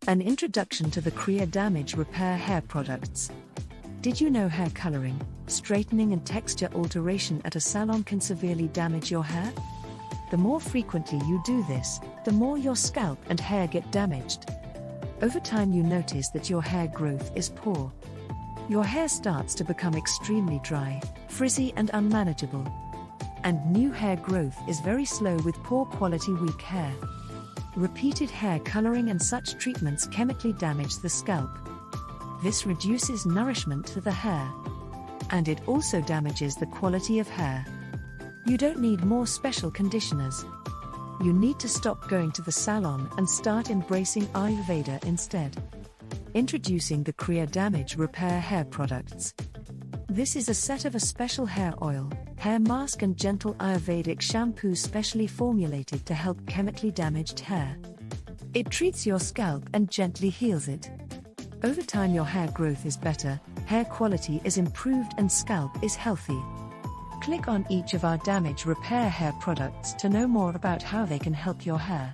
An introduction to the Krya Damage Repair hair products. Did you know hair coloring, straightening and texture alteration at a salon can severely damage your hair? The more frequently you do this, the more your scalp and hair get damaged. Over time you notice that your hair growth is poor. Your hair starts to become extremely dry, frizzy and unmanageable. And new hair growth is very slow with poor quality weak hair. Repeated hair coloring and such treatments chemically damage the scalp. This reduces nourishment to the hair. And it also damages the quality of hair. You don't need more special conditioners. You need to stop going to the salon and start embracing Ayurveda instead. Introducing the Krya Damage Repair hair products. This is a set of a special hair oil, hair mask and gentle Ayurvedic shampoo specially formulated to help chemically damaged hair. It treats your scalp and gently heals it. Over time your hair growth is better, hair quality is improved and scalp is healthy. Click on each of our Damage Repair hair products to know more about how they can help your hair.